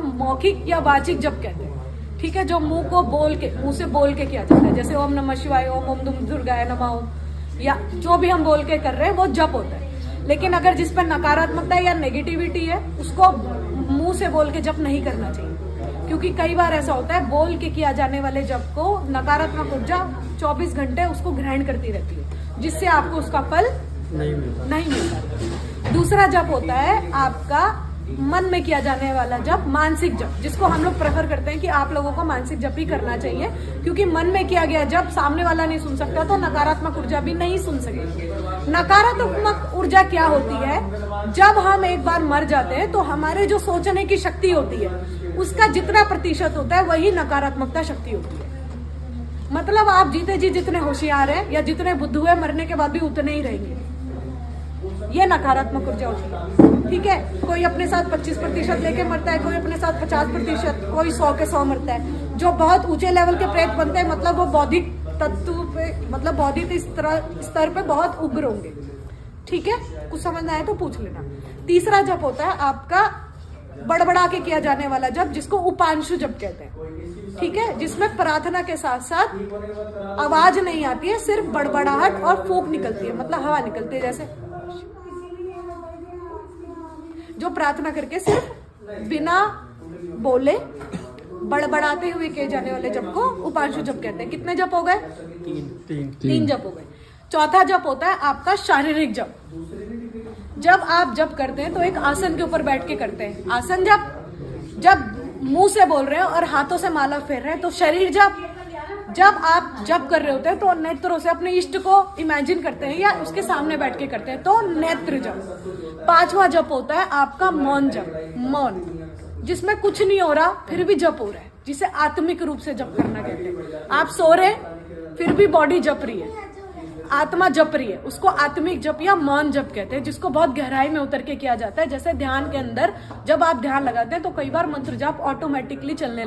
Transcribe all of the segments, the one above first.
हम मौखिक या वाचिक जप कहते हैं। ठीक है, जो मुंह से बोल के किया जाता है, जैसे ओम नमः शिवाय, ओम दुर्गाय नमः, ओम, या जो भी हम बोल के कर रहे हैं वो जप होता है। लेकिन अगर जिस पर नकारात्मकता या नेगेटिविटी है उसको मुंह से बोल के जप नहीं करना चाहिए, क्योंकि कई बार ऐसा होता है बोल के किया जाने वाले जप को नकारात्मक ऊर्जा 24 घंटे उसको ग्रहण करती रहती है, जिससे आपको उसका फल नहीं मिलता। दूसरा जप होता है आपका मन में किया जाने वाला जप, मानसिक जप, जिसको हम लोग प्रेफर करते हैं कि आप लोगों को मानसिक जप ही करना चाहिए, क्योंकि मन में किया गया जप सामने वाला नहीं सुन सकता, तो नकारात्मक ऊर्जा भी नहीं सुन सकेगी। नकारात्मक ऊर्जा क्या होती है? जब हम एक बार मर जाते हैं तो हमारे जो सोचने की शक्ति होती है उसका जितना प्रतिशत होता है वही नकारात्मकता शक्ति होती है। मतलब आप जीते जी जितने होशियार हैं या जितने बुद्धू है, मरने के बाद भी उतने ही रहेंगे। ये नकारात्मक ऊर्जा होती है। ठीक है, कोई अपने साथ 25% लेके मरता है, कोई अपने साथ 50%, कोई 100 के 100 मरता है। जो बहुत ऊंचे लेवल के प्रेत बनते हैं, मतलब वो बौद्धिक तत्व पे, मतलब बौद्धिक स्तर पे बहुत उग्र होंगे। ठीक है, कुछ समझ ना आए तो पूछ लेना। तीसरा जप होता है आपका बड़बड़ा के किया जाने वाला जप, जिसको उपांशु जप कहते हैं। ठीक है, जिसमें प्रार्थना के साथ साथ आवाज नहीं आती है, सिर्फ बड़बड़ाहट और फूंक निकलती है, मतलब हवा निकलती है, जैसे जो प्रार्थना करके सिर्फ बिना बोले बड़बड़ाते हुए किए जाने वाले जप को उपांशु जप कहते हैं। कितने जप हो गए? तीन जप हो गए। चौथा जप होता है आपका शारीरिक जप। जब आप जप करते हैं तो एक आसन के ऊपर बैठ के करते हैं। आसन जब मुंह से बोल रहे हैं और हाथों से माला फेर रहे हैं तो शरीर जप। जब आप जप कर रहे होते हैं तो नेत्रों से अपने इष्ट को इमेजिन करते हैं या उसके सामने बैठ के करते हैं, तो नेत्र जप। पांचवा जप होता है आपका मौन जप, मौन, जिसमें कुछ नहीं हो रहा फिर भी जप हो रहा है, जिसे आत्मिक रूप से जप करना कहते हैं। आप सो रहे फिर भी बॉडी जप रही है, आत्मा जप रही है, उसको आत्मिक जप या मौन जप कहते हैं, जिसको बहुत गहराई में उतर के किया जाता है। जैसे ध्यान के अंदर जब आप ध्यान लगाते हैं तो कई बार मंत्र जप ऑटोमेटिकली चलने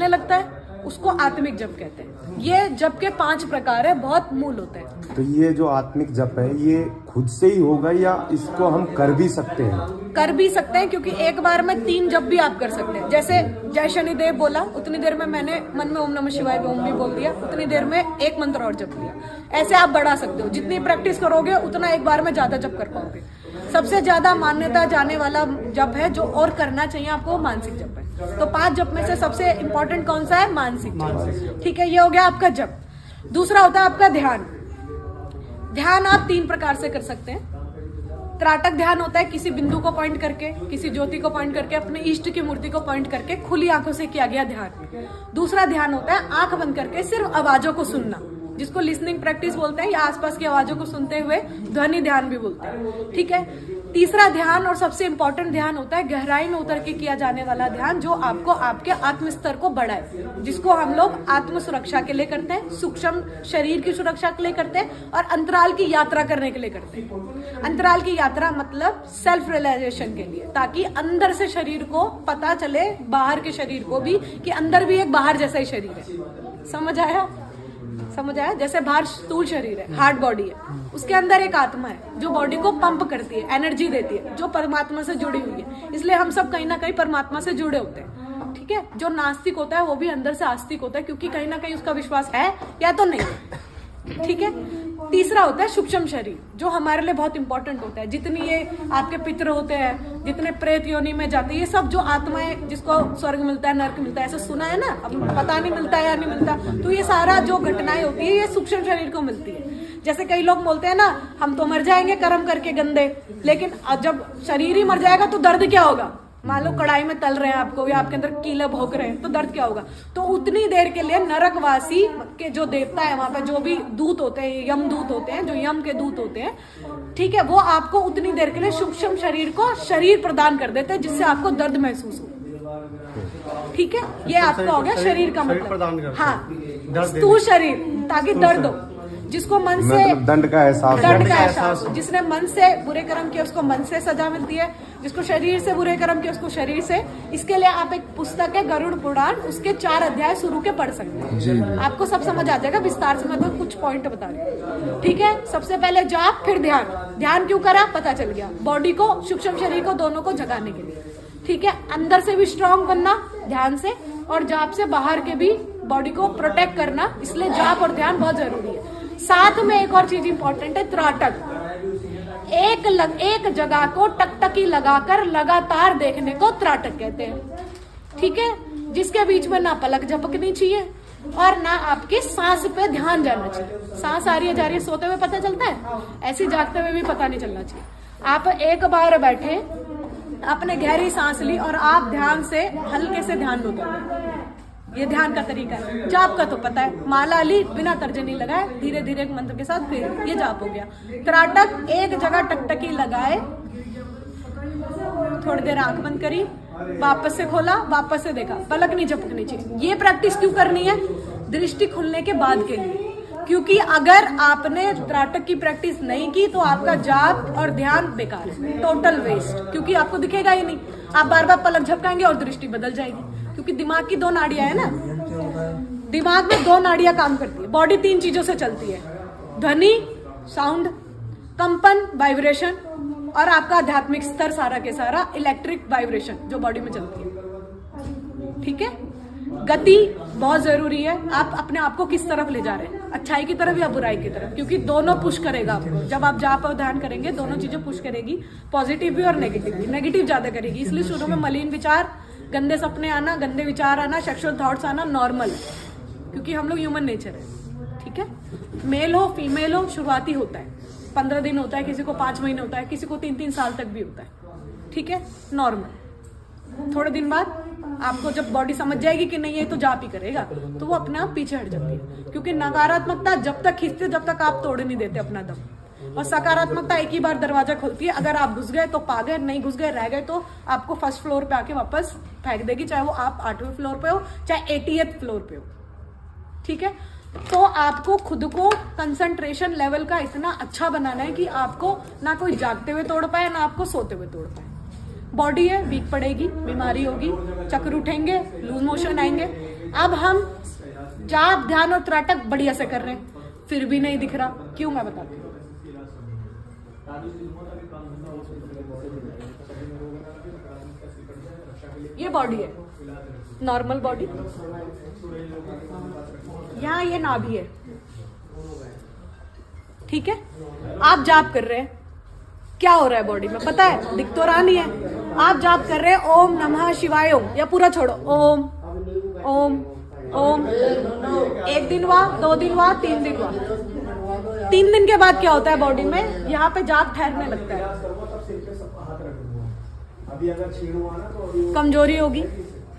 लगता है, उसको आत्मिक जप कहते हैं। ये जप के 5 प्रकार है, बहुत मूल होते हैं। तो ये जो आत्मिक जप है ये खुद से ही होगा या इसको हम कर भी सकते हैं? कर भी सकते हैं, क्योंकि एक बार में 3 जप भी आप कर सकते हैं। जैसे जय शनिदेव बोला, उतनी देर में मैंने मन में ओम नमः शिवाय ओम भी बोल दिया, उतनी देर में एक मंत्र और जप लिया। ऐसे आप बढ़ा सकते हो, जितनी प्रैक्टिस करोगे उतना एक बार में ज्यादा जप कर पाओगे। सबसे ज्यादा मान्यता जाने वाला जप है जो और करना चाहिए आपको, मानसिक जप है। तो 5 जप में से सबसे इंपॉर्टेंट कौन सा है? मानसिक जप। ठीक है, ये हो गया आपका जप। दूसरा होता है आपका ध्यान। ध्यान आप 3 प्रकार से कर सकते हैं। त्राटक ध्यान होता है किसी बिंदु को पॉइंट करके, किसी ज्योति को पॉइंट करके, अपने इष्ट की मूर्ति को पॉइंट करके खुली आंखों से किया गया ध्यान। दूसरा ध्यान होता है आंख बंद करके सिर्फ आवाजों को सुनना, जिसको लिसनिंग प्रैक्टिस बोलते हैं, या आसपास की आवाजों को सुनते हुए ध्वनि ध्यान भी बोलते हैं। ठीक है, तीसरा ध्यान और सबसे इंपॉर्टेंट ध्यान होता है गहराई में उतर के किया जाने वाला ध्यान, जो आपको आपके आत्म स्तर को बढ़ाए, जिसको हम लोग आत्म सुरक्षा के लिए करते हैं, सूक्ष्म शरीर की सुरक्षा के लिए करते हैं, और अंतराल की यात्रा करने के लिए करते हैं। अंतराल की यात्रा मतलब सेल्फ रियलाइजेशन के लिए, ताकि अंदर से शरीर को पता चले, बाहर के शरीर को भी, कि अंदर भी एक बाहर जैसा ही शरीर है। समझ आया? जैसे बाहर स्थूल शरीर है, हार्ड बॉडी है, उसके अंदर एक आत्मा है जो बॉडी को पंप करती है, एनर्जी देती है, जो परमात्मा से जुड़ी हुई है। इसलिए हम सब कहीं ना कहीं परमात्मा से जुड़े होते हैं। ठीक है, जो नास्तिक होता है वो भी अंदर से आस्तिक होता है, क्योंकि कहीं ना कहीं उसका विश्वास है या तो नहीं। ठीक है, तीसरा होता है सूक्ष्म शरीर, जो हमारे लिए बहुत इंपॉर्टेंट होता है। जितनी ये आपके पितर होते हैं, जितने प्रेत योनि में जाते हैं, ये सब जो आत्माएं, जिसको स्वर्ग मिलता है, नर्क मिलता है, ऐसा सुना है ना, अब पता नहीं मिलता है या नहीं मिलता, तो ये सारा जो घटनाएं होती है ये सूक्ष्म शरीर को मिलती है। जैसे कई लोग बोलते हैं ना, हम तो मर जाएंगे कर्म करके गंदे, लेकिन जब शरीर ही मर जाएगा तो दर्द क्या होगा? मान लो कढ़ाई में तल रहे हैं आपको, या आपके अंदर कीले भोंक रहे हैं, तो दर्द क्या होगा? तो उतनी देर के लिए नरकवासी के जो देवता है, वहां पे जो भी दूत होते हैं, यम दूत होते हैं, जो यम के दूत होते हैं, ठीक है, वो आपको उतनी देर के लिए सूक्ष्म शरीर को शरीर प्रदान कर देते हैं, जिससे आपको दर्द महसूस हो। ठीक है, ये आपका हो गया शरीर का मतलब। हाँ, स्थूल शरीर, ताकि दर्द हो, जिसको मन से मतलब दंड का एहसास, जिसने मन से बुरे कर्म किए उसको मन से सजा मिलती है, जिसको शरीर से बुरे कर्म किए उसको शरीर से। इसके लिए आप एक पुस्तक है गरुड़ पुराण, उसके 4 अध्याय शुरू के पढ़ सकते हैं, आपको सब समझ आ जाएगा विस्तार से। मैं तो कुछ पॉइंट बता रही हूँ। ठीक है, सबसे पहले जाप, फिर ध्यान। ध्यान क्यों करा? पता चल गया, बॉडी को, सूक्ष्म शरीर को, दोनों को जगाने के लिए। ठीक है, अंदर से भी स्ट्रांग बनना ध्यान से, और जाप से बाहर के भी बॉडी को प्रोटेक्ट करना, इसलिए जाप और ध्यान बहुत जरूरी है। साथ में एक और चीज इंपॉर्टेंट है, त्राटक। एक जगह को टकटकी लगाकर लगातार देखने को त्राटक कहते हैं, ठीक है, जिसके बीच में ना पलक झपकनी चाहिए और ना आपकी सांस पे ध्यान जाना चाहिए। सांस आ रही है जा रही है सोते हुए पता चलता है, ऐसे जागते हुए भी पता नहीं चलना चाहिए। आप एक बार बैठे, आपने गहरी सांस ली और आप ध्यान से हल्के से ध्यान लो, ये ध्यान का तरीका है। जाप का तो पता है, माला ली बिना तर्जनी लगाए, धीरे धीरे मंत्र के साथ, फिर ये जाप हो गया। त्राटक, एक जगह टकटकी लगाए, थोड़ी देर आंख बंद करी, वापस से खोला, वापस से देखा, पलक नहीं झपकनी चाहिए। ये प्रैक्टिस क्यों करनी है? दृष्टि खुलने के बाद के लिए, क्योंकि अगर आपने त्राटक की प्रैक्टिस नहीं की तो आपका जाप और ध्यान बेकार है, टोटल वेस्ट, क्योंकि आपको दिखेगा ही नहीं। आप बार बार पलक झपकाएंगे और दृष्टि बदल जाएगी, क्योंकि दिमाग की 2 नाड़ियां है ना, दिमाग में 2 नाड़ियां काम करती है। बॉडी 3 चीजों से चलती है, ध्वनि, साउंड, कंपन, वाइब्रेशन, और आपका आध्यात्मिक स्तर सारा के सारा इलेक्ट्रिक वाइब्रेशन जो बॉडी में चलती है, ठीक है। गति बहुत जरूरी है, आप अपने आप को किस तरफ ले जा रहे हैं, अच्छाई की तरफ या बुराई की तरफ, क्योंकि दोनों पुश करेगा आपको। जब आप जाप और ध्यान करेंगे दोनों चीजें पुश करेगी, पॉजिटिव भी और नेगेटिव भी। नेगेटिव ज्यादा करेगी, इसलिए शुरू में मलिन विचार, गंदे सपने आना, गंदे विचार आना, सेक्सुअल थॉट्स आना नॉर्मल है, क्योंकि हम लोग ह्यूमन नेचर है, ठीक है। मेल हो फीमेल हो, शुरुआती होता है, 15 दिन होता है, किसी को 5 महीने होता है, किसी को 3-3 साल तक भी होता है, ठीक है, नॉर्मल। थोड़े दिन बाद आपको जब बॉडी समझ जाएगी कि नहीं है तो जाप ही करेगा, तो वो अपने आप पीछे हट जाती है, क्योंकि नकारात्मकता जब तक खींचते जब तक आप तोड़ नहीं देते अपना दम, और सकारात्मकता एक ही बार दरवाजा खोलती है। अगर आप घुस गए तो पा गए, नहीं घुस गए रह गए तो आपको फर्स्ट फ्लोर पे आके वापस फेंक देगी, चाहे वो आप 8वें फ्लोर पे हो चाहे 80th फ्लोर पे हो, ठीक है। तो आपको खुद को कंसंट्रेशन लेवल का इतना अच्छा बनाना है कि आपको ना कोई जागते हुए तोड़ पाए ना आपको सोते हुए तोड़ पाए। बॉडी है वीक पड़ेगी, बीमारी होगी, चक्कर उठेंगे, लूज मोशन आएंगे। अब हम जाप ध्यान और त्राटक बढ़िया से कर रहे हैं, फिर भी नहीं दिख रहा, क्यों? मैं बताती हूँ। ये बॉडी है, नॉर्मल बॉडी, यहाँ ये नाभि है, ठीक है। आप जाप कर रहे हैं, क्या हो रहा है बॉडी में पता है? दिख तो रहा नहीं है। आप जाप कर रहे हैं ओम नमः शिवाय ओम, या पूरा छोड़ो, ओम ओम ओम, 1 दिन हुआ, 2 दिन हुआ, 3 दिन हुआ। 3 दिन के बाद क्या होता है बॉडी में? यहाँ पे जाप ठहरने लगता है, कमजोरी होगी,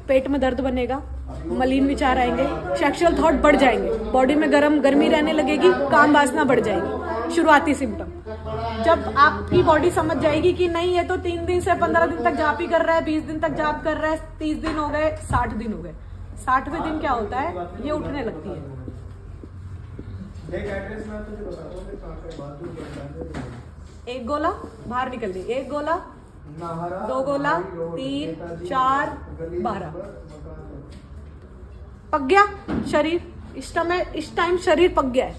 पेट में दर्द बनेगा, मलिन विचार आएंगे, सेक्सुअल थॉट बढ़ जाएंगे, बॉडी में गर्मी रहने लगेगी, काम वासना बढ़ जाएगी। शुरुआती सिम्टम। जब आपकी बॉडी समझ जाएगी कि नहीं है तो 3 दिन से 15 दिन तक जाप ही कर रहा है, 20 दिन तक जाप कर रहा है, 30 दिन हो गए, 60 दिन हो गए, 60वें दिन क्या होता है? ये उठने लगती है। एक गोला बाहर निकल गई, 1 गोला, 2 गोला, 3, 4, 12, पक गया शरीर। इस टाइम शरीर पक गया है,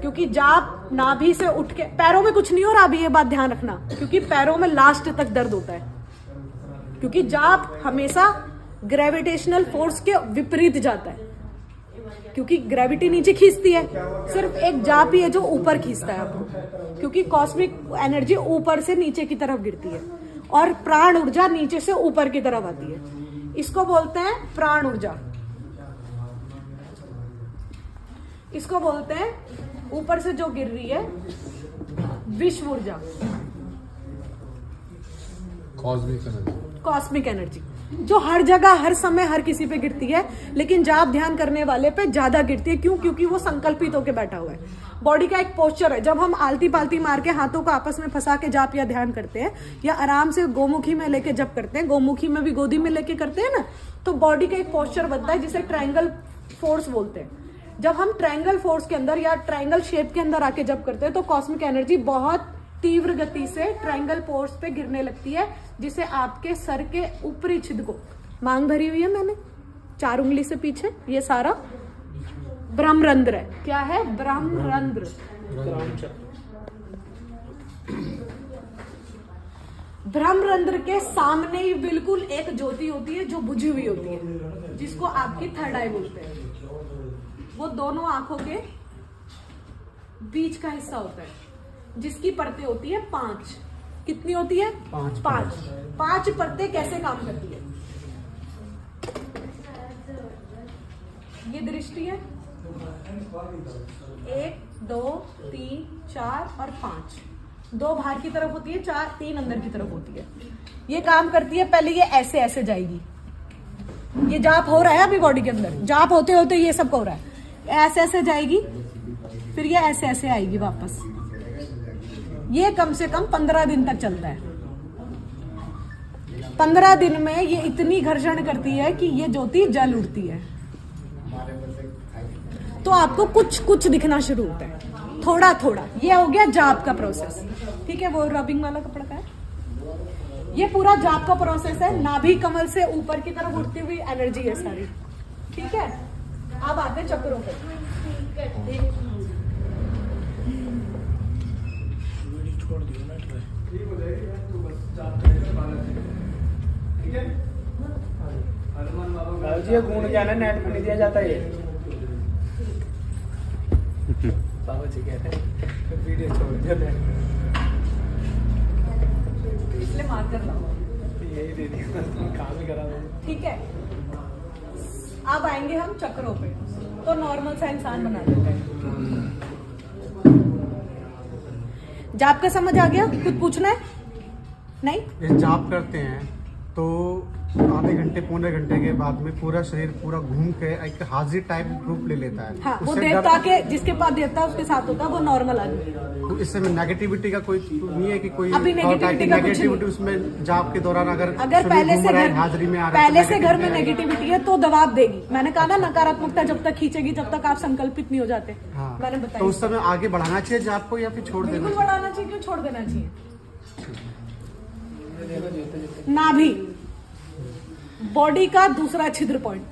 क्योंकि जाप नाभि से उठ के, पैरों में कुछ नहीं हो रहा अभी, ये बात ध्यान रखना, क्योंकि पैरों में लास्ट तक दर्द होता है, क्योंकि जाप हमेशा ग्रेविटेशनल फोर्स के विपरीत जाता है, क्योंकि ग्रेविटी नीचे खींचती है, सिर्फ एक जाप ही है जो ऊपर खींचता है आपको, क्योंकि कॉस्मिक एनर्जी ऊपर से नीचे की तरफ गिरती है और प्राण ऊर्जा नीचे से ऊपर की तरफ आती है। इसको बोलते हैं प्राण ऊर्जा, इसको बोलते हैं ऊपर से जो गिर रही है विश्व ऊर्जा, कॉस्मिक एनर्जी, जो हर जगह हर समय हर किसी पे गिरती है, लेकिन जाप ध्यान करने वाले पे ज्यादा गिरती है। क्यों? क्योंकि वो संकल्पित होकर बैठा हुआ है। बॉडी का एक पोस्चर है, जब हम आलती पालती मार के हाथों को आपस में फंसा के जाप या ध्यान करते हैं, या आराम से गोमुखी में लेके जप करते हैं, गोमुखी में भी गोदी में लेके करते हैं ना, तो बॉडी का एक पोस्चर बनता है जिसे ट्रायंगल फोर्स बोलते हैं। जब हम ट्रायंगल फोर्स के अंदर या ट्रायंगल शेप के अंदर आके जप करते हैं तो कॉस्मिक एनर्जी बहुत तीव्र गति से ट्रायंगल फोर्स पे गिरने लगती है, जिसे आपके सर के ऊपरी छिद को, मांग भरी हुई है मैंने 4 उंगली से पीछे, ये सारा ब्रह्मरंध्र है। क्या है? ब्रह्मरंध्र। ब्रह्मरंध्र के सामने ही बिल्कुल एक ज्योति होती है जो बुझी हुई होती है, जिसको आपकी थर्ड आई बोलते हैं। वो दोनों आंखों के बीच का हिस्सा होता है, जिसकी परतें होती है 5। कितनी होती है? 5 परतें कैसे काम करती है? ये दृष्टि है 1 2 3 4 और 5। 2 बाहर की तरफ होती है, 3 अंदर की तरफ होती है। ये काम करती है, पहले ये ऐसे ऐसे जाएगी। ये जाप हो रहा है अभी बॉडी के अंदर, जाप होते होते ये सब हो रहा है। ऐसे ऐसे जाएगी, फिर ये ऐसे ऐसे आएगी वापस। ये कम से कम 15 दिन तक चलता है। 15 दिन में ये इतनी घर्षण करती है कि ये ज्योति जल उठती है। तो आपको कुछ कुछ दिखना शुरू होता है, थोड़ा थोड़ा। ये हो गया जाप का प्रोसेस, ठीक है। वो रबिंग वाला कपड़ा का है। ये पूरा जाप का प्रोसेस है। नाभि कमल से ऊपर की तरफ उठती हुई एनर्जी है सारी, ठीक है। अब आते चक्रों पे। ये गुण क्या है, नेट पे नहीं दिया जाता ये। बाबा जी कहते हैं वीडियो छोड़ दिया नेट इसलिए मार्कर लाओ, यही दे दिया, काम ही करा दो, ठीक है। अब आएंगे हम चक्रों पे, तो नॉर्मल सा इंसान बना देते हैं। जाप का समझ आ गया? कुछ पूछना है? नहीं? ये जाप करते हैं तो आधे घंटे पौने घंटे के बाद में पूरा शरीर पूरा घूम के एक हाजिर टाइप रूप ले लेता है। हाँ, वो उससे देवता के जिसके पास देवता उसके साथ होता है, वो नॉर्मल आदमी। तो इससे में नेगेटिविटी का कोई नहीं है कि कोई अभी नेगेटिविटी का कुछ नहीं। उसमें जाप के दौरान अगर पहले से घर हाजिरी में आ रहा है, पहले से घर में नेगेटिविटी है तो दबाव देगी। मैंने कहा ना, नकारात्मकता जब तक खींचेगी जब तक आप संकल्पित नहीं हो जाते। हाँ, मैंने तो बताया। उस समय आगे बढ़ाना चाहिए जाप को या फिर छोड़ देना बिल्कुल चाहिए? बढ़ाना चाहिए, क्यों छोड़ देना चाहिए? नाभि बॉडी का दूसरा छिद्र पॉइंट।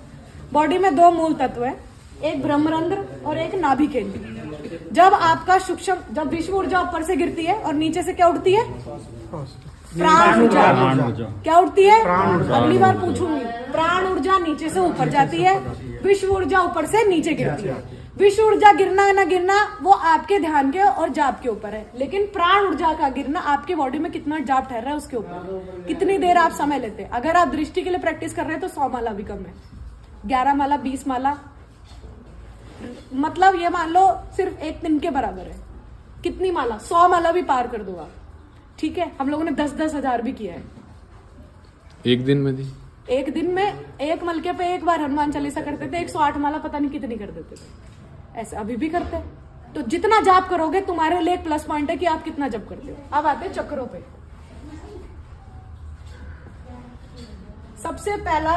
बॉडी में 2 मूल तत्व है, एक ब्रह्मरंध्र और एक नाभि केंद्र। जब आपका सूक्ष्म, जब विश्व ऊर्जा ऊपर से गिरती है और नीचे से क्या उठती है? प्राण ऊर्जा। क्या उठती है? अगली बार पूछूंगी। प्राण ऊर्जा नीचे से ऊपर जाती है, विश्व ऊर्जा ऊपर से नीचे गिरती है। विश्व ऊर्जा गिरना ना गिरना वो आपके ध्यान के और जाप के ऊपर है, लेकिन प्राण ऊर्जा का गिरना आपके बॉडी में कितना जाप ठहर रहा है उसके ऊपर, कितनी देर आप समय लेते हैं। अगर आप दृष्टि के लिए प्रैक्टिस कर रहे हैं तो 100 माला भी कम है, 11 माला 20 माला, मतलब ये मान लो सिर्फ 1 दिन के बराबर है। कितनी माला? 100 माला भी पार कर दो आप, ठीक है। हम लोगों ने 10-10 हजार भी किया है एक दिन में दी। एक दिन में एक मलके पे एक बार हनुमान चालीसा करते थे, 108 माला पता नहीं कितनी कर देते थे। ऐसे अभी भी करते हैं। तो जितना जाप करोगे तुम्हारे लिए एक प्लस पॉइंट है कि आप कितना जप करते हो। अब आते हैं चक्रों पे। सबसे पहला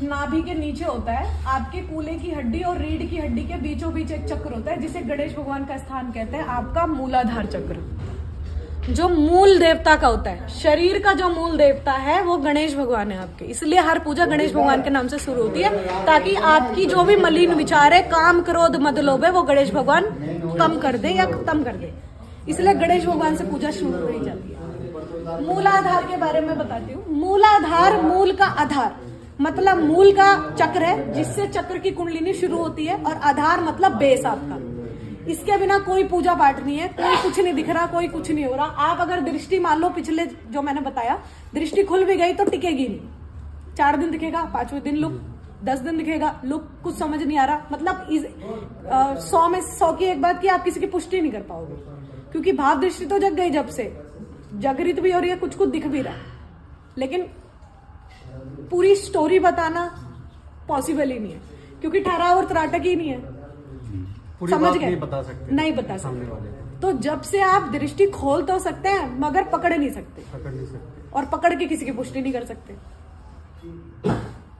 नाभि के नीचे होता है आपके कूल्हे की हड्डी और रीढ़ की हड्डी के बीचों बीच एक चक्र होता है, जिसे गणेश भगवान का स्थान कहते हैं, आपका मूलाधार चक्र, जो मूल देवता का होता है। शरीर का जो मूल देवता है वो गणेश भगवान है आपके, इसलिए हर पूजा गणेश भगवान के नाम से शुरू होती है, ताकि आपकी जो भी मलिन विचार है, काम क्रोध मद लोभ है, वो गणेश भगवान कम कर दे या खत्म कर दे। इसलिए गणेश भगवान से पूजा शुरू करी जाती है। मूलाधार के बारे में बताती हूँ। मूलाधार, मूल का आधार मतलब मूल का चक्र है, जिससे चक्र की कुंडलिनी शुरू होती है, और आधार मतलब बेस आपका। इसके बिना कोई पूजा पाठ नहीं है, कोई कुछ नहीं दिख रहा, कोई कुछ नहीं हो रहा। आप अगर दृष्टि मान लो, पिछले जो मैंने बताया, दृष्टि खुल भी गई तो टिकेगी नहीं। 4 दिन दिखेगा, 5वें दिन लुक, 10 दिन दिखेगा लुक, कुछ समझ नहीं आ रहा। मतलब 100 में 100 की एक बात कि आप किसी की पुष्टि नहीं कर पाओगे, क्योंकि भाव दृष्टि तो जग गई, जब से जागृत भी हो रही है, कुछ कुछ दिख भी रहा, लेकिन पूरी स्टोरी बताना पॉसिबल ही नहीं है, क्योंकि ठहराव और त्राटक ही नहीं है। समझ गए? नहीं बता सकते, नहीं बता सकते। तो जब से आप दृष्टि खोल तो सकते हैं मगर पकड़ नहीं सकते, और पकड़ के किसी की पुष्टि नहीं कर सकते।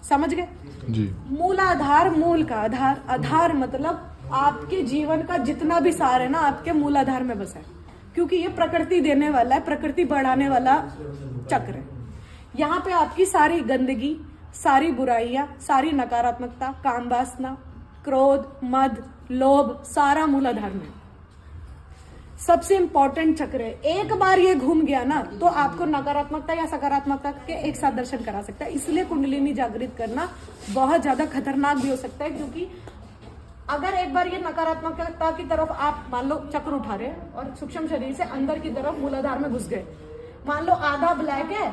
समझ गए जी? मूलाधार, मूल का आधार। आधार मतलब आपके जीवन का जितना भी सार है ना, आपके मूलाधार में बसा है, क्योंकि ये प्रकृति देने वाला है, प्रकृति बढ़ाने वाला चक्र है। यहाँ पे आपकी सारी गंदगी, सारी बुराइयां, सारी नकारात्मकता, काम वासना, क्रोध, मद, लोभ, सारा मूलाधार में। सबसे इंपॉर्टेंट चक्र है। एक बार ये घूम गया ना तो आपको नकारात्मकता या सकारात्मकता के एक साथ दर्शन करा सकता है। इसलिए कुंडलिनी जागृत करना बहुत ज्यादा खतरनाक भी हो सकता है, क्योंकि अगर एक बार ये नकारात्मकता की तरफ आप मान लो चक्र उठा रहे हैं और सूक्ष्म शरीर से अंदर की तरफ मूलाधार में घुस गए, मान लो आधा ब्लैक है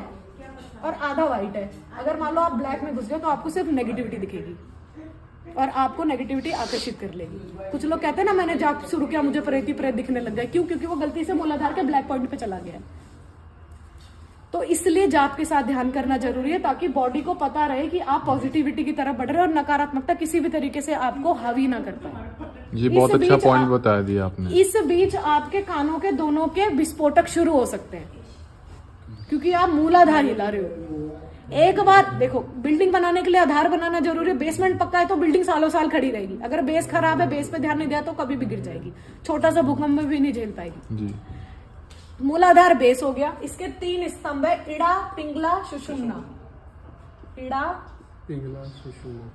और आधा व्हाइट है, अगर मान लो आप ब्लैक में घुस गए तो आपको सिर्फ नेगेटिविटी दिखेगी और आपको नेगेटिविटी आकर्षित कर लेगी। कुछ लोग कहते हैं ना मैंने जाप शुरू किया मुझे प्रेत ही प्रेत दिखने लग गया, क्यों? क्योंकि वो गलती से मूलाधार के ब्लैक पॉइंट पे चला गया। तो इसलिए जाप के साथ ध्यान करना जरूरी है, ताकि बॉडी को पता रहे कि आप पॉजिटिविटी की तरफ बढ़ रहे हैं और नकारात्मकता किसी भी तरीके से आपको हावी ना कर पाए। ये बहुत अच्छा पॉइंट बताया दिया आपने। इस बीच आपके कानों के दोनों के विस्फोटक शुरू हो सकते हैं, क्योंकि आप मूलाधार हिला रहे हो। एक बार देखो, बिल्डिंग बनाने के लिए आधार बनाना जरूरी है। बेसमेंट पक्का है तो बिल्डिंग सालों साल खड़ी रहेगी। अगर बेस खराब है, बेस पे ध्यान नहीं दिया तो कभी भी गिर जाएगी, छोटा सा भूकंप भी नहीं झेल पाएगी। जी। मूलाधार बेस हो गया। इसके 3 स्तंभ है, इड़ा, पिंगला, सुषुम्ना। इड़ा, पिंगला, सुषुम्ना।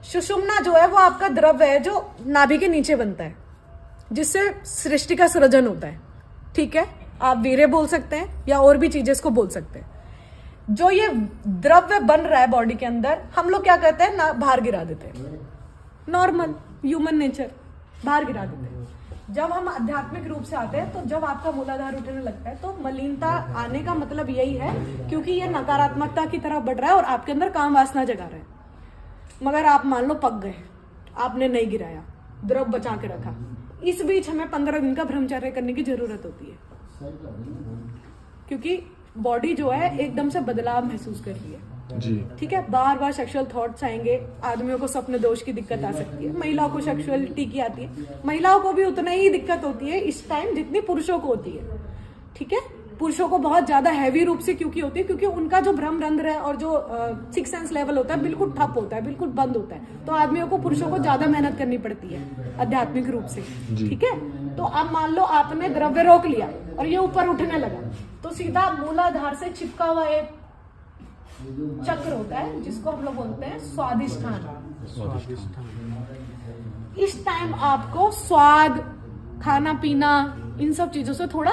सुषुम्ना जो है वो आपका द्रव्य है जो नाभि के नीचे बनता है, जिससे सृष्टि का सृजन होता है। ठीक है, आप वीर्य बोल सकते हैं या और भी चीजें इसको बोल सकते हैं। जो ये द्रव्य बन रहा है बॉडी के अंदर, हम लोग क्या कहते हैं ना, बाहर गिरा देते हैं। नॉर्मल ह्यूमन नेचर, बाहर गिरा देते हैं। जब हम आध्यात्मिक रूप से आते हैं तो जब आपका मूलाधार उठने लगता है तो मलिनता आने का मतलब यही है, क्योंकि ये नकारात्मकता की तरफ बढ़ रहा है और आपके अंदर काम वासना जगा रहा है। मगर आप मान लो पक गए, आपने नहीं गिराया, द्रव बचा के रखा। इस बीच हमें 15 दिन का ब्रह्मचर्य करने की जरूरत होती है, क्योंकि बॉडी जो है एकदम से बदलाव महसूस कर रही है। जी। ठीक है, बार बार सेक्सुअल थॉट्स आएंगे। आदमियों को स्वप्न दोष की दिक्कत आ सकती है, महिलाओं को सेक्सुअलिटी की आती है। महिलाओं को भी उतना ही दिक्कत होती है इस टाइम जितनी पुरुषों को होती है। ठीक है, पुरुषों को बहुत ज्यादा हैवी रूप से क्योंकि होती है, क्योंकि उनका जो भ्रम रंध्र है और जो सिक्स सेंस लेवल होता है बिल्कुल ठप होता है, बिल्कुल बंद होता है। तो आदमियों को, पुरुषों को ज्यादा मेहनत करनी पड़ती है आध्यात्मिक रूप से। ठीक है, तो अब मान लो आपने द्रव्य रोक लिया और ये ऊपर उठने लगा, तो सीधा मूलाधार से चिपका हुआ एक चक्र होता है जिसको हम लोग बोलते हैं स्वादिष्ठान। इस टाइम आपको स्वाद, खाना पीना, इन सब चीजों से थोड़ा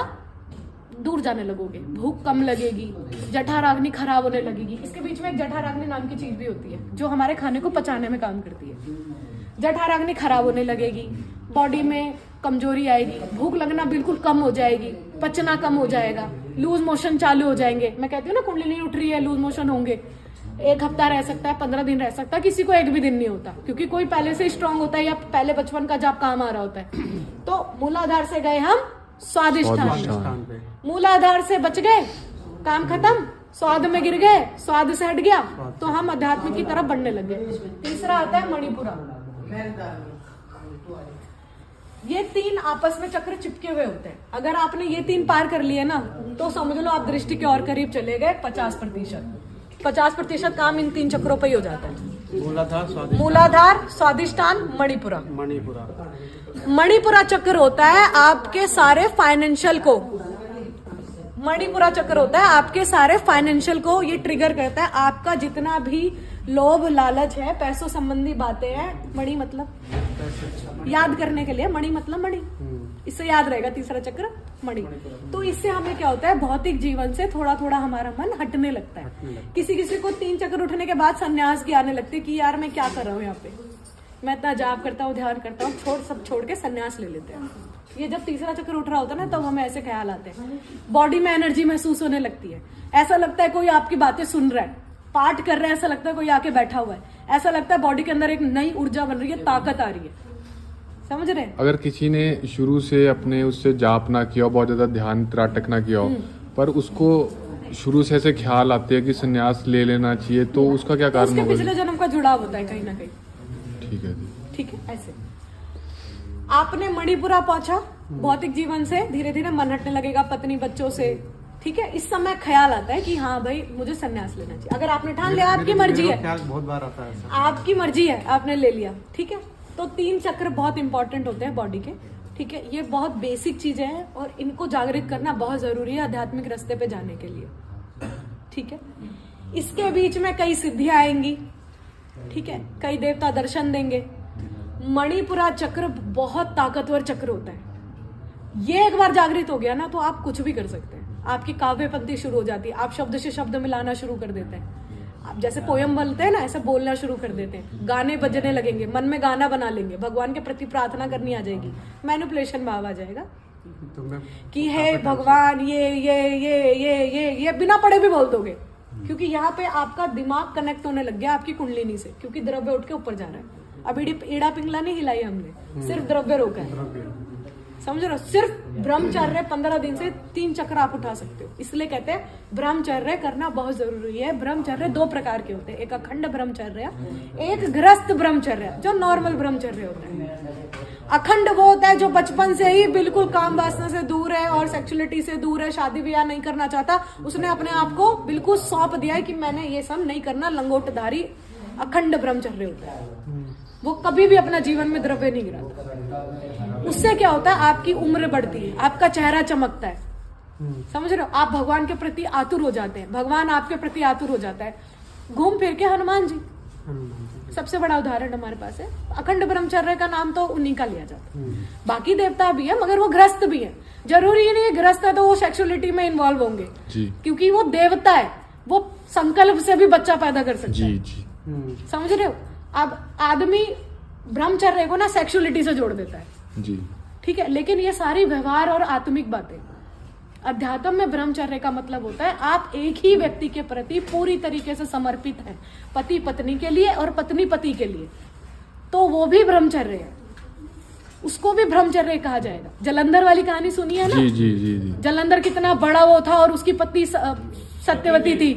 दूर जाने लगोगे, भूख कम लगेगी, जठराग्नि खराब होने लगेगी। इसके बीच में एक जठराग्नि नाम की चीज भी होती है जो हमारे खाने को पचाने में काम करती है। जठराग्नि खराब होने लगेगी, बॉडी में कमजोरी आएगी, भूख लगना बिल्कुल कम हो जाएगी, पचना कम हो जाएगा, लूज मोशन चालू हो जाएंगे। मैं कहती हूँ ना कुंडलिनी उठ रही है, लूज मोशन होंगे। 1 हफ्ता रह सकता है, 15 दिन रह सकता है, किसी को 1 भी दिन नहीं होता, क्योंकि कोई पहले से स्ट्रांग होता है या पहले बचपन का जाप काम आ रहा होता है। तो मूलाधार से गए हम स्वादिष्ठान, मूलाधार से बच गए, काम खत्म, स्वाद में गिर गए, स्वाद से हट गया तो हम अध्यात्म की तरफ बढ़ने लगे। तीसरा आता है मणिपुरा। ये 3 आपस में चक्र चिपके हुए होते हैं। अगर आपने ये 3 पार कर लिए ना तो समझ लो आप दृष्टि के और करीब चले गए। 50% काम इन 3 चक्रों पे ही हो जाता है। मूलाधार, स्वादिष्ठान, मणिपुरा। मणिपुरा चक्र होता है आपके सारे फाइनेंशियल को, मणिपुरा चक्र होता है आपके सारे फाइनेंशियल को ये ट्रिगर करता है। आपका जितना भी लोभ लालच है, पैसों संबंधी बातें हैं, मणि मतलब याद करने के लिए, मणि मतलब मणि, इससे याद रहेगा। तीसरा चक्र मणि। तो इससे हमें क्या होता है, भौतिक जीवन से थोड़ा थोड़ा हमारा मन हटने लगता है। किसी किसी को 3 चक्र उठने के बाद संन्यास की आने लगती है कि यार मैं क्या कर रहा हूँ यहाँ पे, मैं इतना जाप करता हूँ, ध्यान करता हूँ, सब छोड़ के संन्यास ले लेते हैं। ये जब तीसरा चक्र उठ रहा होता है ना तब हमें ऐसे ख्याल आते हैं। बॉडी में एनर्जी महसूस होने लगती है, ऐसा लगता है कोई आपकी बातें सुन रहा है, पाठ कर रहा है, ऐसा लगता है कोई आके बैठा हुआ है, ऐसा लगता है बॉडी के अंदर एक नई ऊर्जा बन रही है, ताकत आ रही है। समझ रहे हैं? अगर किसी ने शुरू से अपने उससे जाप ना किया, बहुत ज्यादा ध्यान त्राटक ना किया हो, पर उसको शुरू से ऐसे ख्याल आते हैं कि संन्यास ले लेना चाहिए, तो उसका क्या कारण होगा? पिछले जन्म का जुड़ाव होता है कहीं ना कहीं। ठीक है जी। ठीक है, ऐसे आपने मणिपुरा पहुंचा, भौतिक जीवन से धीरे धीरे मन हटने लगेगा, पत्नी बच्चों से। ठीक है, इस समय ख्याल आता है कि हाँ भाई मुझे संन्यास लेना चाहिए। अगर आपने ठान लिया, आपकी मर्जी है, बहुत बार आता है, आपकी मर्जी है, आपने ले लिया। ठीक है, तो 3 चक्र बहुत इंपॉर्टेंट होते हैं बॉडी के। ठीक है, ये बहुत बेसिक चीजें हैं और इनको जागृत करना बहुत जरूरी है आध्यात्मिक रास्ते पे जाने के लिए। ठीक है, इसके बीच में कई सिद्धियां आएंगी, ठीक है, कई देवता दर्शन देंगे। मणिपुरा चक्र बहुत ताकतवर चक्र होता है, ये एक बार जागृत हो गया ना तो आप कुछ भी कर सकते हैं। आपकी काव्यपंक्ति शुरू हो जाती है, आप शब्द से शब्द मिलाना शुरू कर देते हैं, आप जैसे पोयम बोलते हैं ना ऐसे बोलना शुरू कर देते हैं, गाने बजने लगेंगे, मन में गाना बना लेंगे, भगवान के प्रति प्रार्थना करनी आ जाएगी, मैनिपुलेशन भाव आ जाएगा तो मैं कि हे भगवान ये बिना पढ़े भी बोल दोगे, क्योंकि यहाँ पे आपका दिमाग कनेक्ट होने लग गया आपकी कुंडलिनी से, क्योंकि द्रव्य उठ के ऊपर जा रहा है। अब ईड़ा पिंगला नहीं हिलाई हमने, सिर्फ द्रव्य रोका है, समझ रहे हो। सिर्फ ब्रह्मचर्य 15 दिन से 3 चक्र आप उठा सकते हो, इसलिए कहते हैं ब्रह्मचर्य करना बहुत जरूरी है। ब्रह्मचर्य 2 प्रकार के होते हैं, एक अखंड ब्रह्मचर्य, एक गृहस्थ ब्रह्मचर्य जो नॉर्मल ब्रह्मचर्य होता है। अखंड वो होता है जो बचपन से ही बिल्कुल काम वासना से दूर है और सेक्सुअलिटी से दूर है, शादी ब्याह नहीं करना चाहता, उसने अपने आप को बिल्कुल सौंप दिया है कि मैंने ये सब नहीं करना, लंगोटधारी अखंड ब्रह्मचर्य होता है। वो कभी भी अपना जीवन में द्रव्य नहीं गिराता। उससे क्या होता है, आपकी उम्र बढ़ती है, आपका चेहरा चमकता है, समझ रहे हो, आप भगवान के प्रति आतुर हो जाते हैं, भगवान आपके प्रति आतुर हो जाता है। घूम फिर के हनुमान जी सबसे बड़ा उदाहरण हमारे पास है। अखंड ब्रह्मचर्य का नाम तो उन्हीं का लिया जाता है। बाकी देवता भी है मगर वो गृहस्थ भी है, जरूरी नहीं है गृहस्थ है तो वो सेक्सुअलिटी में इन्वॉल्व होंगे, क्योंकि वो देवता है, वो संकल्प से भी बच्चा पैदा कर सकता है, समझ रहे हो। अब आदमी ब्रह्मचर्य को ना सेक्सुअलिटी से जोड़ देता है जी, ठीक है, लेकिन ये सारी व्यवहार और आत्मिक बातें। अध्यात्म में ब्रह्मचर्य का मतलब होता है आप एक ही व्यक्ति के प्रति पूरी तरीके से समर्पित हैं, पति पत्नी के लिए और पत्नी पति के लिए, तो वो भी ब्रह्मचर्य है, उसको भी ब्रह्मचर्य कहा जाएगा। जलंधर वाली कहानी सुनी है ना, जी जी जी जी। जलंधर कितना बड़ा वो था और उसकी पत्नी सत्यवती थी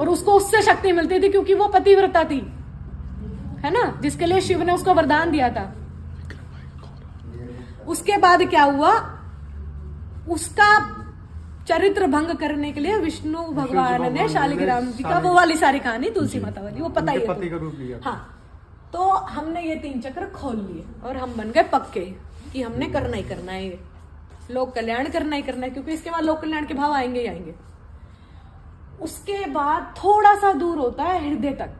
और उसको उससे शक्ति मिलती थी क्योंकि वो पतिव्रता थी, है ना, जिसके लिए शिव ने उसको वरदान दिया था। उसके बाद क्या हुआ, उसका चरित्र भंग करने के लिए विष्णु भगवान ने शालिग्राम जी का वो वाली सारी कहानी, तुलसी माता वाली, वो पता ही है पति का रूप लिया। हाँ, तो हमने ये 3 चक्र खोल लिए और हम बन गए पक्के कि हमने करना ही करना है, ये लोक कल्याण करना ही करना है, क्योंकि इसके बाद लोक कल्याण के भाव आएंगे ही आएंगे। उसके बाद थोड़ा सा दूर होता है हृदय तक,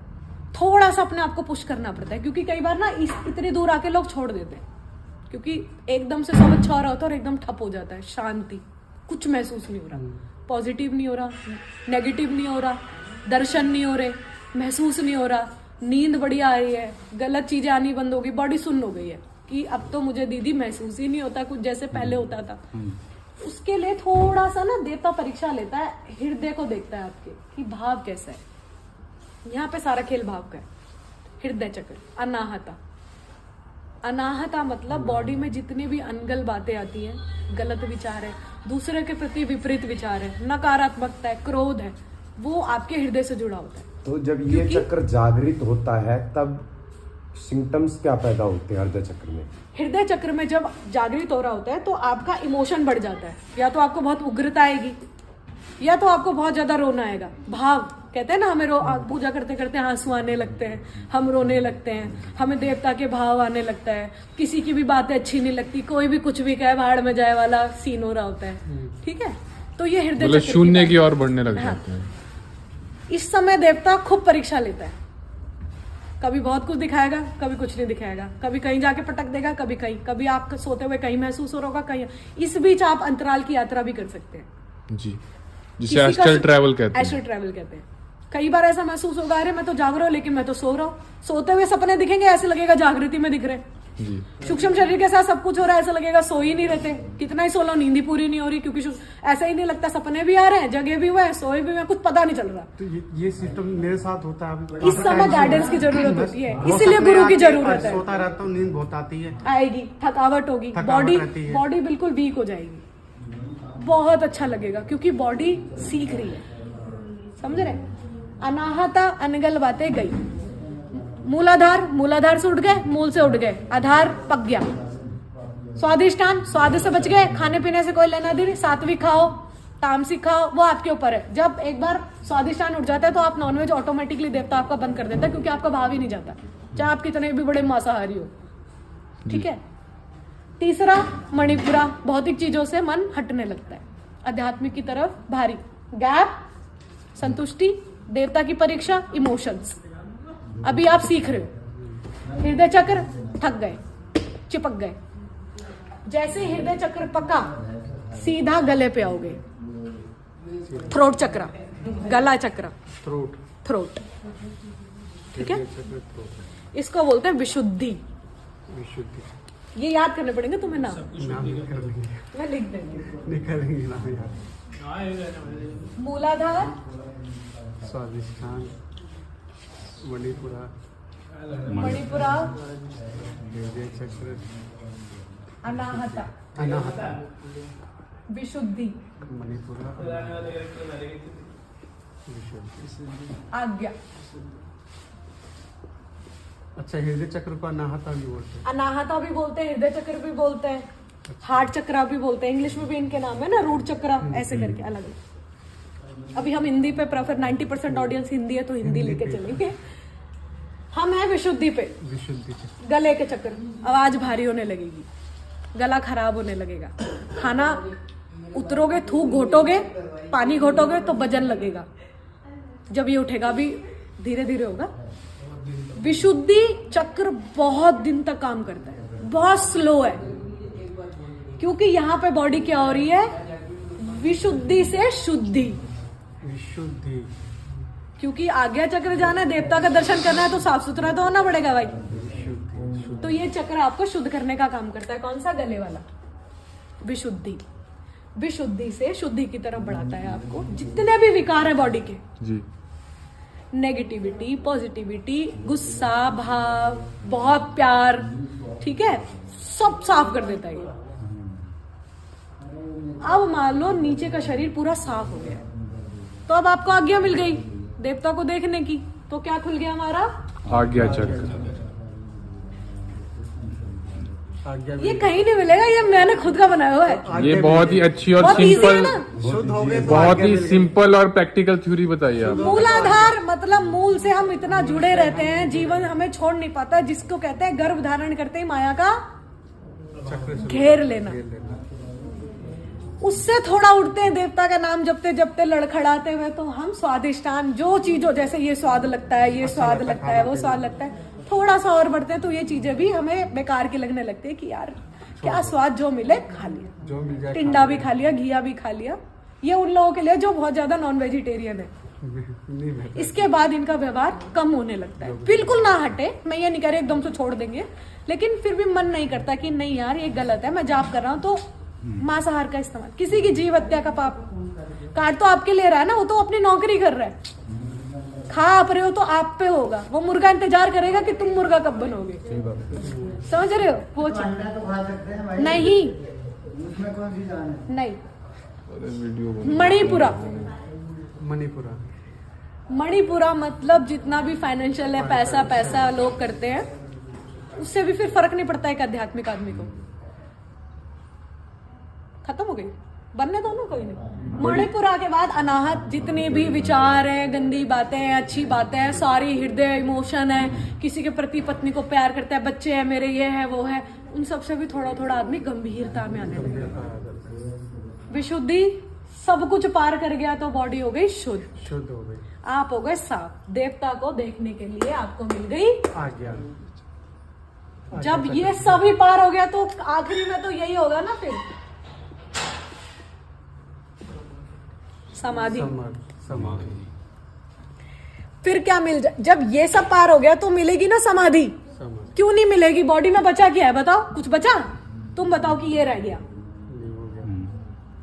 थोड़ा सा अपने आप को पुश करना पड़ता है, क्योंकि कई बार ना इतनी दूर आके लोग छोड़ देते हैं, क्योंकि एकदम से सब अच्छा हो रहा होता है और एकदम ठप हो जाता है, शांति, कुछ महसूस नहीं हो रहा, पॉजिटिव नहीं हो रहा, नेगेटिव नहीं हो रहा, दर्शन नहीं हो रहे, महसूस नहीं हो रहा, नींद बड़ी आ रही है, गलत चीजें आनी बंद हो गई, बॉडी सुन्न हो गई है कि अब तो मुझे दीदी महसूस ही नहीं होता कुछ जैसे पहले होता था। उसके लिए थोड़ा सा ना देवता परीक्षा लेता है, हृदय को देखता है आपके कि भाव कैसा है। यहाँ पे सारा खेल भाव का है। हृदय चक्र, अनाहता, अनाहता मतलब बॉडी में जितनी भी अनगल बातें आती हैं, गलत विचार है, दूसरे के प्रति विपरीत विचार है, नकारात्मकता है, क्रोध है, वो आपके हृदय से जुड़ा होता है। तो जब ये चक्र जागृत होता है तब सिम्टम्स क्या पैदा होते हैं हृदय चक्र में? हृदय चक्र में जब जागृत हो रहा होता है तो आपका इमोशन बढ़ जाता है, या तो आपको बहुत उग्रता आएगी या तो आपको बहुत ज्यादा रोना आएगा। भाव कहते हैं ना, हमें पूजा करते करते आंसू आने लगते हैं, हम रोने लगते हैं, हमें देवता के भाव आने लगता है, किसी की भी बातें अच्छी नहीं लगती, कोई भी कुछ भी कहे बाहर में जाए वाला सीन हो रहा होता है, ठीक है। तो ये हृदय मतलब चक्र शून्य की ओर बढ़ने लग जाते हैं। इस समय देवता खूब परीक्षा लेता है, कभी बहुत कुछ दिखाएगा, कभी कुछ नहीं दिखाएगा, कभी कहीं जाके पटक देगा, कभी कहीं, कभी आप सोते हुए कहीं महसूस हो रहा होगा, कहीं। इस बीच आप अंतराल की यात्रा भी कर सकते हैं जी, जिसे एस्ट्रल ट्रैवल कहते हैं। एस्ट्रल ट्रैवल कहते हैं। कई बार ऐसा महसूस होगा, अरे मैं तो जाग रहा हूँ लेकिन मैं तो सो रहा हूँ, सोते हुए सपने दिखेंगे, ऐसे लगेगा जागृति में दिख रहे हैं। जी, सूक्ष्म शरीर के साथ सब कुछ हो रहा है, ऐसा लगेगा सो ही नहीं रहते, कितना ही सो लो नींद ही पूरी नहीं हो रही, क्योंकि ऐसा ही नहीं लगता, सपने भी आ रहे हैं, जगह भी हुआ है, सोए भी हुए, कुछ पता नहीं चल रहा। तो ये सिस्टम मेरे साथ होता है। इस समय गाइडेंस की जरूरत होती है, इसीलिए गुरु की जरूरत है। सोता रहता हूँ, नींद बहुत आती है, आएगी, थकावट होगी, बॉडी बिल्कुल वीक हो जाएगी, बहुत अच्छा लगेगा क्योंकि बॉडी सीख रही है, समझ रहे। अनाहता अनगल बातें गई, मूलाधार से उठ गए, मूल से उठ गए, आधार पक गया, स्वादिष्टान स्वाद से बच गए, खाने पीने से कोई लेना देना, सात्विक खाओ तामसिक खाओ, वो आपके ऊपर है। जब एक बार स्वादिष्टान उठ जाता है तो आप नॉनवेज ऑटोमेटिकली देवता आपका बंद कर देता है, क्योंकि आपका भाव ही नहीं जाता, चाहे आप कितने भी बड़े मांसाहारी हो, ठीक है। तीसरा मणिपुरा, भौतिक चीजों से मन हटने लगता है, आध्यात्मिक की तरफ भारी, गैप, संतुष्टि, देवता की परीक्षा, इमोशंस, अभी आप सीख रहे हो। हृदय चक्र थक गए, चिपक गए। जैसे हृदय चक्र पका, सीधा गले पे आओगे। थ्रोट चक्र, गला चक्र, थ्रोट, थ्रोट, ठीक है। चक्र, थ्रोट, इसको बोलते हैं विशुद्धि। विशुद्धि। ये याद करने पड़ेंगे तुम्हें नाम, नाम निकाल लेंगे, मैं लिख देंगे। निकालेंगे नाम यार। मूलाधार, स्वादिष्ठान, मणिपुरा, मणिपुरा, हृदय चक्र, अनाहता, अनाहता, विशुद्धि, मणिपुरा, विशुद्धि, आज्ञा। अच्छा, हृदय चक्र को अनाहता भी बोलते हैं। अनाहता भी बोलते हैं, हृदय चक्र भी बोलते हैं, हार्ट चक्रा भी बोलते हैं। इंग्लिश में भी इनके नाम है ना, रूट चक्रा, ऐसे करके अलग अलग। अभी हम हिंदी पे प्रेफर, 90% ऑडियंस हिंदी है तो हिंदी लेके चलेंगे। हम हैं विशुद्धि पे। विशुद्धि चक्र, गले के चक्र, आवाज भारी होने लगेगी, गला खराब होने लगेगा, खाना उतरोगे, थूक घोटोगे, पानी घोटोगे तो वजन लगेगा। जब ये उठेगा भी धीरे धीरे होगा। विशुद्धि चक्र बहुत दिन तक काम करता है, बहुत स्लो है, क्योंकि यहाँ पे बॉडी क्या हो रही है, विशुद्धि से शुद्धि। विशुद्धि, क्योंकि आज्ञा चक्र जाना है, देवता का दर्शन करना है तो साफ सुथरा तो होना पड़ेगा भाई। विशुद्धि, तो ये चक्र आपको शुद्ध करने का काम करता है। कौन सा? गले वाला, विशुद्धि। विशुद्धि से शुद्धि की तरफ बढ़ाता है आपको। जितने भी विकार है बॉडी के, जी, नेगेटिविटी, पॉजिटिविटी, गुस्सा, भाव, बहुत प्यार, ठीक है, सब साफ कर देता है ये। अब मान लो नीचे का शरीर पूरा साफ हो गया, तो अब आपको आज्ञा मिल गई देवता को देखने की, तो क्या खुल गया हमारा? आज्ञा चक्र। आज्ञा ये कहीं नहीं मिलेगा, ये मैंने खुद का बनाया हुआ है। ये बहुत ही अच्छी और बहुत easy है सिंपल, ना? शुद्ध हो गए तो बहुत आज्ञा ही मिल गई। सिंपल और प्रैक्टिकल थ्योरी बताइए आप। मूलाधार मतलब मूल से हम इतना जुड़े रहते हैं, जीवन हमें छोड़ नहीं पाता, जिसको कहते हैं गर्भ धारण करते ही माया का चक्र से घेर लेना। घेर लेना। उससे थोड़ा उठते हैं, देवता का नाम जपते जपते लड़खड़ाते हुए, तो हम स्वादिष्टान, जो चीजों जैसे ये स्वाद लगता है, ये स्वाद लगता है, वो स्वाद लगता है, थोड़ा सा और बढ़ते हैं तो ये चीजें भी हमें बेकार की लगने लगती है कि यार क्या स्वाद, जो मिले खा लिया, जो मिल जाए टिंडा भी खा लिया, घिया भी खा लिया। ये उन लोगों के लिए जो बहुत ज्यादा नॉन वेजिटेरियन है। नहीं बेहतर। इसके बाद इनका व्यवहार कम होने लगता है। बिल्कुल ना हटे, मैं ये नहीं कह रही एकदम से छोड़ देंगे, लेकिन फिर भी मन नहीं करता कि नहीं यार ये गलत है, मैं जाप कर रहा हूँ तो मांसाहार का इस्तेमाल, किसी की जीव हत्या का पाप काट तो आपके ले रहा है ना, वो तो अपनी नौकरी कर रहा है। खा आप रहे हो तो आप पे होगा, वो मुर्गा इंतजार करेगा कि तुम मुर्गा कब बनोगे। समझ रहे हो? वो चीज नहीं, नहीं। मणिपुरा, मणिपुरा, मणिपुरा मतलब जितना भी फाइनेंशियल है, पैसा पैसा लोग करते हैं, उससे भी फिर फर्क नहीं पड़ता एक आध्यात्मिक आदमी को। खत्म हो गई, बनने दो ना, कोई नहीं। मणिपुरा के बाद अनाहत, जितने भी विचार हैं, गंदी बातें हैं, अच्छी बातें हैं, सारी हृदय इमोशन है, किसी के प्रति पत्नी को प्यार करता है, बच्चे हैं मेरे, ये है वो है, उन सबसे भी थोड़ा थोड़ा आदमी गंभीरता में आने लगे। विशुद्धि, सब कुछ पार कर गया तो बॉडी हो गई शुद्ध, शुद्ध हो गई। आप हो गए साफ। देवता को देखने के लिए आपको मिल गई आज्ञा। जब ये सभी पार हो गया तो आखिरी में तो यही होगा ना, फिर समाधि। समाधि। फिर क्या मिल जाए? जब ये सब पार हो गया तो मिलेगी ना समाधि। समाधि क्यों नहीं मिलेगी? बॉडी में बचा क्या है बताओ? कुछ बचा? तुम बताओ कि ये रह गया, नहीं हो गया।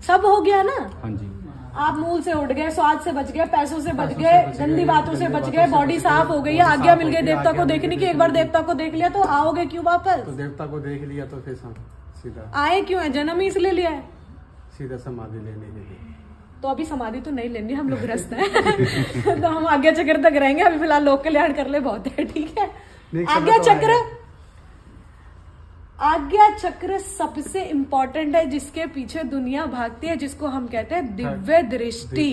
सब हो गया ना। हाँ जी। आप मूल से उठ गए, स्वाद से बच गए, पैसों से बच गए, गंदी बातों से बच गए, बॉडी साफ हो गई है, आज्ञा मिल गई देवता को देखने की। एक बार देवता को देख लिया तो आओगे क्यों वापस? तो देवता को देख लिया तो फिर सीधा आए क्यों है? जन्म ही इसलिए लिया है। सीधा समाधि लेने के लिए। तो अभी समाधि तो नहीं लेनी, हम लोग ग्रस्त हैं तो हम आज्ञा चक्र तक रहेंगे। अभी फिलहाल लोक कल्याण कर ले, बहुत है, ठीक है। आज्ञा चक्र, आज्ञा चक्र सबसे इंपॉर्टेंट है, जिसके पीछे दुनिया भागती है, जिसको हम कहते हैं दिव्य दृष्टि,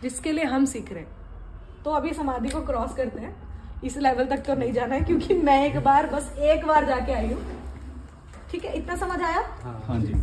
जिसके लिए हम सीख रहे हैं। तो अभी समाधि को क्रॉस करते हैं, इस लेवल तक तो नहीं जाना है, क्योंकि मैं बस एक बार जाके आई हूँ। ठीक है, इतना समझ आया? हाँ जी।